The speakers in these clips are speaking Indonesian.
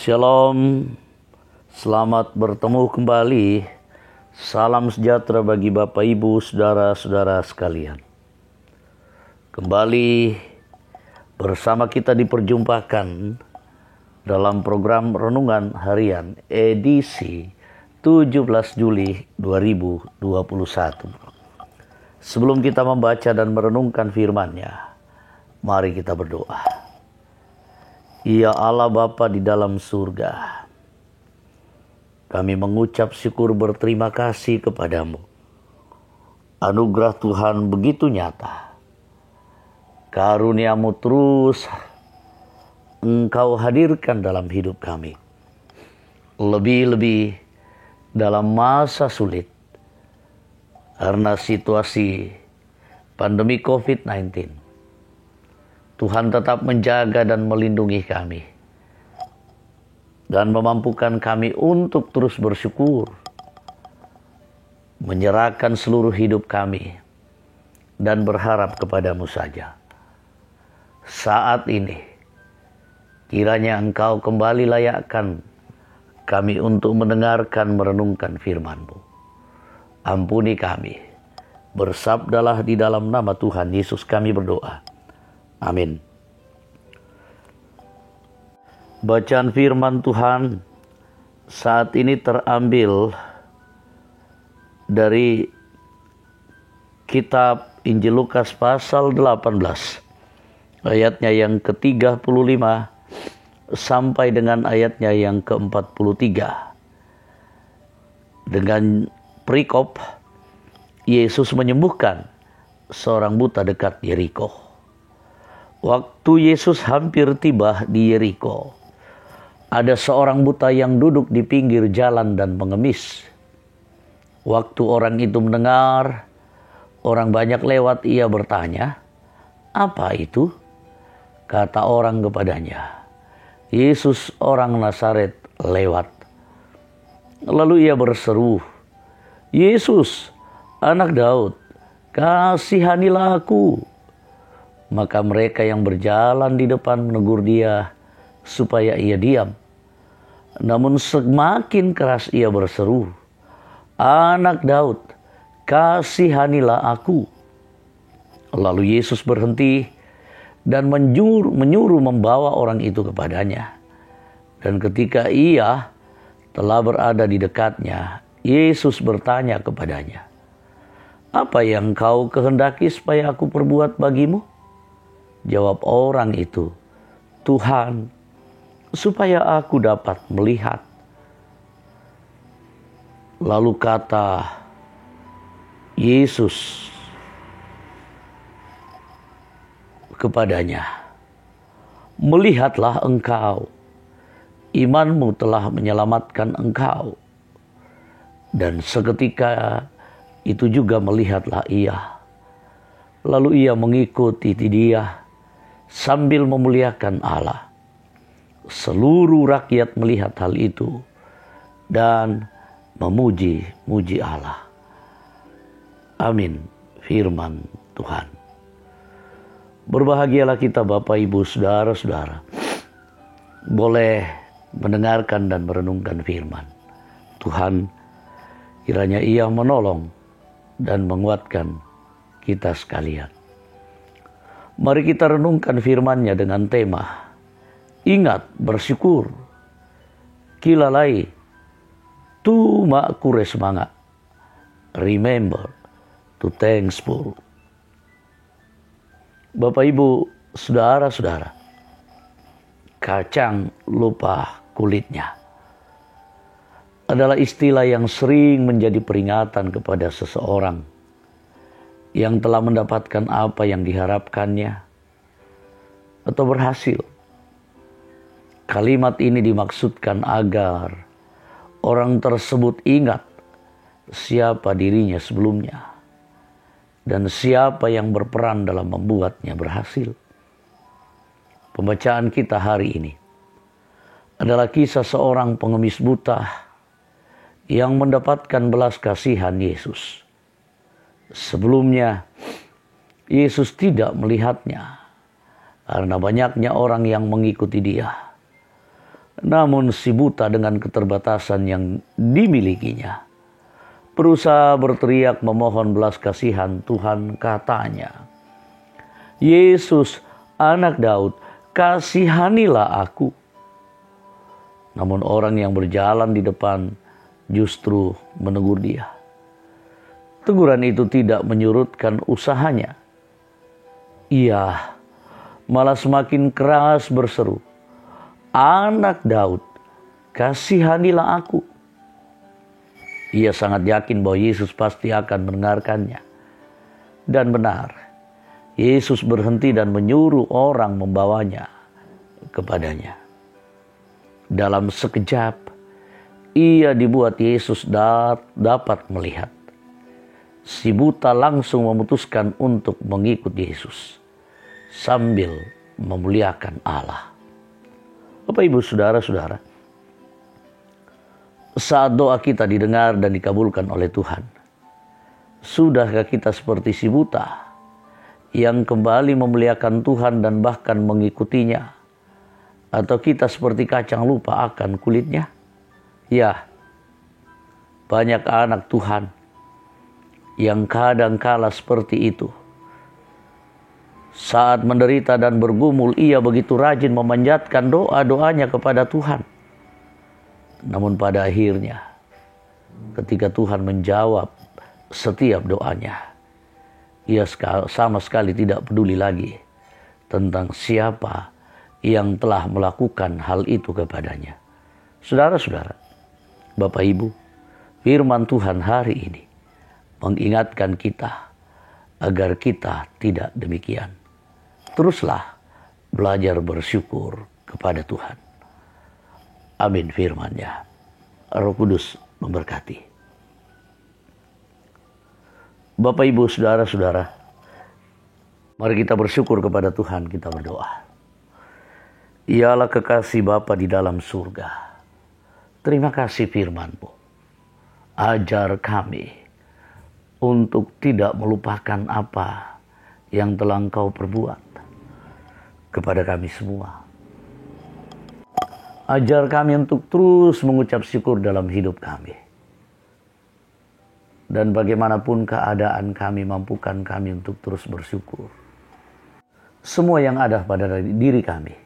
Shalom, selamat bertemu kembali. Salam sejahtera bagi Bapak Ibu, saudara-saudara sekalian. Kembali bersama kita diperjumpakan dalam program Renungan Harian edisi 17 Juli 2021. Sebelum kita membaca dan merenungkan firman-Nya, mari kita berdoa. Ya Allah Bapa di dalam surga, kami mengucap syukur berterima kasih kepadamu. Anugerah Tuhan begitu nyata. Karunia-Mu terus Engkau hadirkan dalam hidup kami. Lebih-lebih dalam masa sulit. Karena situasi pandemi COVID-19. Tuhan tetap menjaga dan melindungi kami. Dan memampukan kami untuk terus bersyukur. Menyerahkan seluruh hidup kami. Dan berharap kepadamu saja. Saat ini, kiranya Engkau kembali layakkan kami untuk mendengarkan merenungkan firman-Mu. Ampuni kami. Bersabdalah di dalam nama Tuhan Yesus kami berdoa. Amin. Bacaan firman Tuhan saat ini terambil dari kitab Injil Lukas pasal 18. Ayatnya yang ke-35 sampai dengan ayatnya yang ke-43. Dengan perikop Yesus menyembuhkan seorang buta dekat Yeriko. Waktu Yesus hampir tiba di Yeriko, ada seorang buta yang duduk di pinggir jalan dan mengemis. Waktu orang itu mendengar orang banyak lewat, ia bertanya, "Apa itu?" Kata orang kepadanya, "Yesus orang Nazaret lewat." Lalu ia berseru, "Yesus, anak Daud, kasihanilah aku." Maka mereka yang berjalan di depan menegur dia supaya ia diam. Namun semakin keras ia berseru, "Anak Daud, kasihanilah aku." Lalu Yesus berhenti dan menyuruh membawa orang itu kepadanya. Dan ketika ia telah berada di dekatnya, Yesus bertanya kepadanya, "Apa yang kau kehendaki supaya aku perbuat bagimu?" Jawab orang itu, "Tuhan, supaya aku dapat melihat." Lalu kata Yesus kepadanya, "Melihatlah engkau, imanmu telah menyelamatkan engkau." Dan seketika itu juga melihatlah ia. Lalu ia mengikuti dia sambil memuliakan Allah. Seluruh rakyat melihat hal itu dan memuji-muji Allah. Amin. Firman Tuhan. Berbahagialah kita Bapak Ibu Saudara-saudara, boleh mendengarkan dan merenungkan firman Tuhan. Kiranya Ia menolong dan menguatkan kita sekalian. Mari kita renungkan firman-Nya dengan tema, ingat bersyukur. Kilalai tu makure semangat. Remember to thankful. Bapak Ibu, saudara-saudara, kacang lupa kulitnya adalah istilah yang sering menjadi peringatan kepada seseorang yang telah mendapatkan apa yang diharapkannya atau berhasil. Kalimat ini dimaksudkan agar orang tersebut ingat siapa dirinya sebelumnya dan siapa yang berperan dalam membuatnya berhasil. Pembacaan kita hari ini adalah kisah seorang pengemis buta yang mendapatkan belas kasihan Yesus. Sebelumnya, Yesus tidak melihatnya karena banyaknya orang yang mengikuti dia. Namun si buta dengan keterbatasan yang dimilikinya berusaha berteriak memohon belas kasihan Tuhan. Katanya, "Yesus, anak Daud, kasihanilah aku." Namun orang yang berjalan di depan justru menegur dia. Teguran itu tidak menyurutkan usahanya. Ia malah semakin keras berseru, "Anak Daud, kasihanilah aku." Ia sangat yakin bahwa Yesus pasti akan mendengarkannya. Dan benar, Yesus berhenti dan menyuruh orang membawanya kepadanya. Dalam sekejap, ia dibuat Yesus dapat melihat. Si buta langsung memutuskan untuk mengikut Yesus sambil memuliakan Allah. Bapak, Ibu, saudara-saudara, saat doa kita didengar dan dikabulkan oleh Tuhan, sudahkah kita seperti si buta yang kembali memuliakan Tuhan dan bahkan mengikutinya? Atau kita seperti kacang lupa akan kulitnya? Ya, banyak anak Tuhan yang kadang-kala seperti itu. Saat menderita dan bergumul, ia begitu rajin memanjatkan doa-doanya kepada Tuhan. Namun pada akhirnya, ketika Tuhan menjawab setiap doanya, ia sama sekali tidak peduli lagi tentang siapa yang telah melakukan hal itu kepadanya. Saudara-saudara, Bapak Ibu, firman Tuhan hari ini mengingatkan kita agar kita tidak demikian. Teruslah belajar bersyukur kepada Tuhan. Amin firman-Nya. Roh Kudus memberkati. Bapak, Ibu, saudara-saudara, mari kita bersyukur kepada Tuhan, kita berdoa. Ialah kekasih Bapa di dalam surga. Terima kasih firman-Mu. Ajar kami untuk tidak melupakan apa yang telah Engkau perbuat kepada kami semua. Ajar kami untuk terus mengucap syukur dalam hidup kami. Dan bagaimanapun keadaan kami, mampukan kami untuk terus bersyukur. Semua yang ada pada diri kami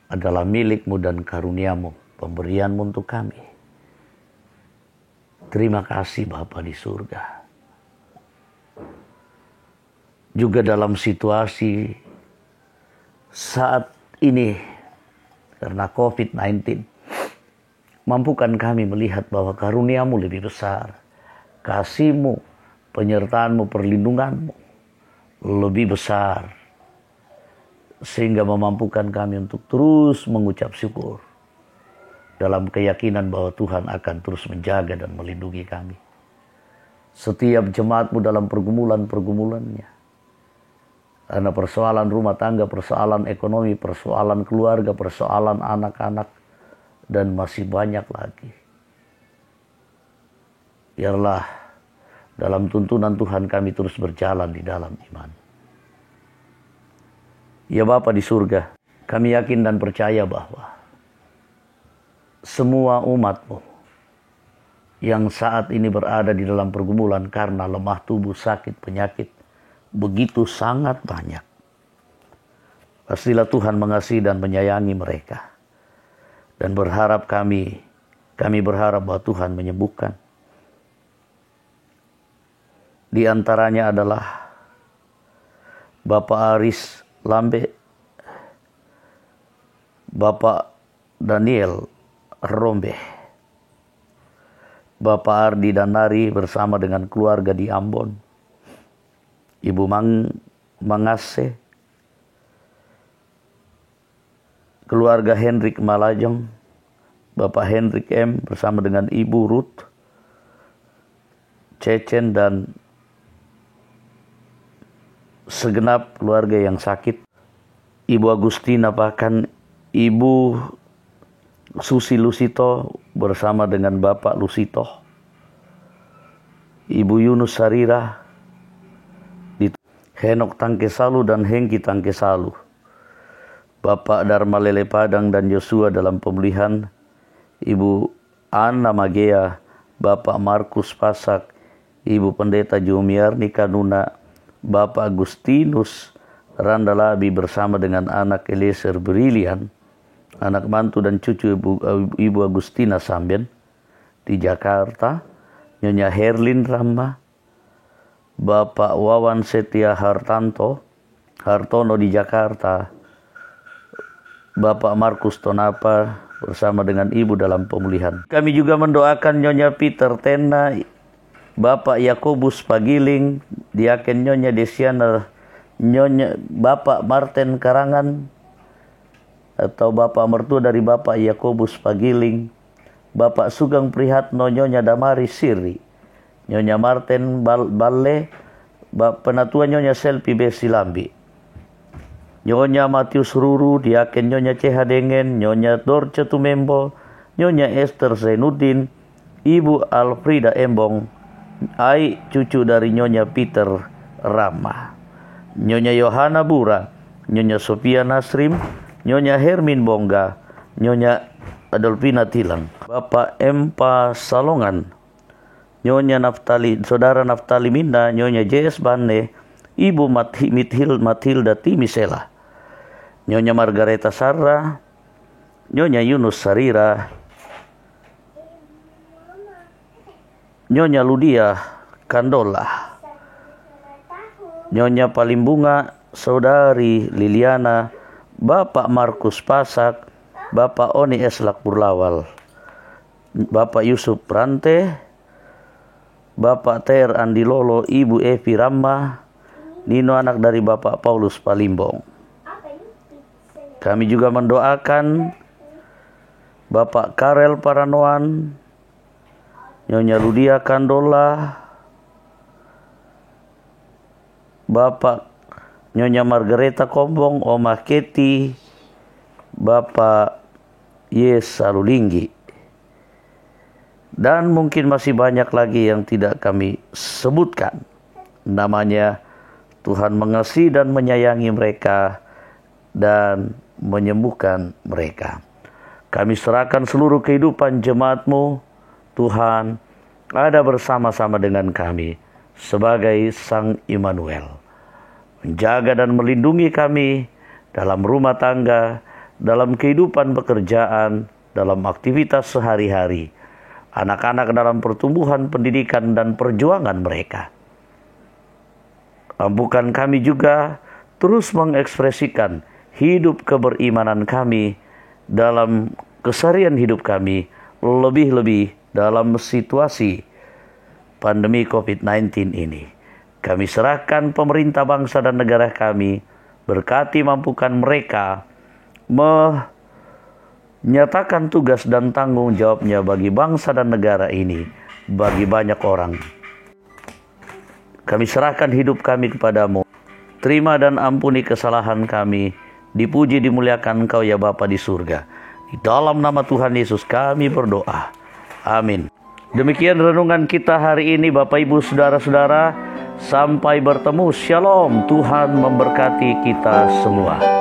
adalah milik-Mu dan karunia-Mu, pemberian-Mu untuk kami. Terima kasih Bapa di surga. Juga dalam situasi saat ini karena COVID-19, mampukan kami melihat bahwa karunia-Mu lebih besar. Kasih-Mu, penyertaan-Mu, perlindungan-Mu lebih besar. Sehingga memampukan kami untuk terus mengucap syukur. Dalam keyakinan bahwa Tuhan akan terus menjaga dan melindungi kami. Setiap jemaat-Mu dalam pergumulan-pergumulannya. Karena persoalan rumah tangga, persoalan ekonomi, persoalan keluarga, persoalan anak-anak, dan masih banyak lagi. Biarlah dalam tuntunan Tuhan kami terus berjalan di dalam iman. Ya Bapa di surga, kami yakin dan percaya bahwa semua umat-Mu yang saat ini berada di dalam pergumulan karena lemah tubuh, sakit, penyakit, begitu sangat banyak. Pastilah Tuhan mengasihi dan menyayangi mereka. Dan berharap kami berharap bahwa Tuhan menyembuhkan. Di antaranya adalah Bapak Aris Lambe, Bapak Daniel Rombe, Bapak Ardi Danari bersama dengan keluarga di Ambon, Ibu Mangase, keluarga Hendrik Malajong, Bapak Hendrik M bersama dengan Ibu Ruth, Cecen, dan segenap keluarga yang sakit. Ibu Agustina, bahkan Ibu Susi Lusito bersama dengan Bapak Lusito. Ibu Yunus Sarira, Henok Tangkesalu dan Hengki Tangkesalu. Bapak Dharma Lele Padang dan Yosua dalam pemulihan, Ibu Anna Magea, Bapak Markus Pasak, Ibu Pendeta Jumiarni Kanuna, Bapak Agustinus Randalabi bersama dengan anak Eliezer Brilian, anak mantu dan cucu Ibu Agustina Samben di Jakarta, Nyonya Herlin Rama, Bapak Wawan Setia Hartono di Jakarta, Bapak Markus Tonapa bersama dengan Ibu dalam pemulihan. Kami juga mendoakan Nyonya Peter Tena, Bapak Yakobus Pagiling, Diaken Nyonya Desiana, Nyonya Bapak Martin Karangan atau Bapak mertua dari Bapak Yakobus Pagiling, Bapak Sugeng Prihatno, Nyonya Damari Siri, Nyonya Martin Balle, Penatua Nyonya Selvi Besilambi, Nyonya Matius Ruru, Diaken Nyonya Ceha Dengen, Nyonya Dorce Tumembo, Nyonya Esther Zainuddin, Ibu Alfrida Embong, Ai cucu dari Nyonya Peter Rama, Nyonya Yohana Bura, Nyonya Sophia Nasrim, Nyonya Hermin Bongga, Nyonya Adolfina Tilang, Bapak Empa Salongan, Nyonya Naftali, Saudara Naftali Minda, Nyonya JS Bane, Ibu Matilda Timisela, Nyonya Margareta Sarra, Nyonya Yunus Sarira, Nyonya Ludia Kandola, Nyonya Palimbunga, Saudari Liliana, Bapak Markus Pasak, Bapak Oni Eslak Purlawal, Bapak Yusuf Prante, Bapak Ter Andi Lolo, Ibu Evi Rama, Nino anak dari Bapak Paulus Palimbong. Kami juga mendoakan Bapak Karel Paranoan, Nyonya Ludia Kandola, Bapak Nyonya Margareta Kombong, Oma Keti, Bapak Yes Salulinggi. Dan mungkin masih banyak lagi yang tidak kami sebutkan namanya. Tuhan mengasihi dan menyayangi mereka dan menyembuhkan mereka. Kami serahkan seluruh kehidupan jemaat-Mu, Tuhan, ada bersama-sama dengan kami sebagai Sang Immanuel. Menjaga dan melindungi kami dalam rumah tangga, dalam kehidupan pekerjaan, dalam aktivitas sehari-hari, anak-anak dalam pertumbuhan pendidikan dan perjuangan mereka. Mampukan kami juga terus mengekspresikan hidup keberimanan kami dalam keseharian hidup kami, lebih-lebih dalam situasi pandemi COVID-19 ini. Kami serahkan pemerintah bangsa dan negara kami, berkati mampukan mereka menyatakan tugas dan tanggung jawabnya bagi bangsa dan negara ini, bagi banyak orang. Kami serahkan hidup kami kepadamu. Terima dan ampuni kesalahan kami. Dipuji dimuliakan Engkau ya Bapa di surga. Di dalam nama Tuhan Yesus kami berdoa. Amin. Demikian renungan kita hari ini Bapak Ibu Saudara-saudara. Sampai bertemu. Shalom. Tuhan memberkati kita semua.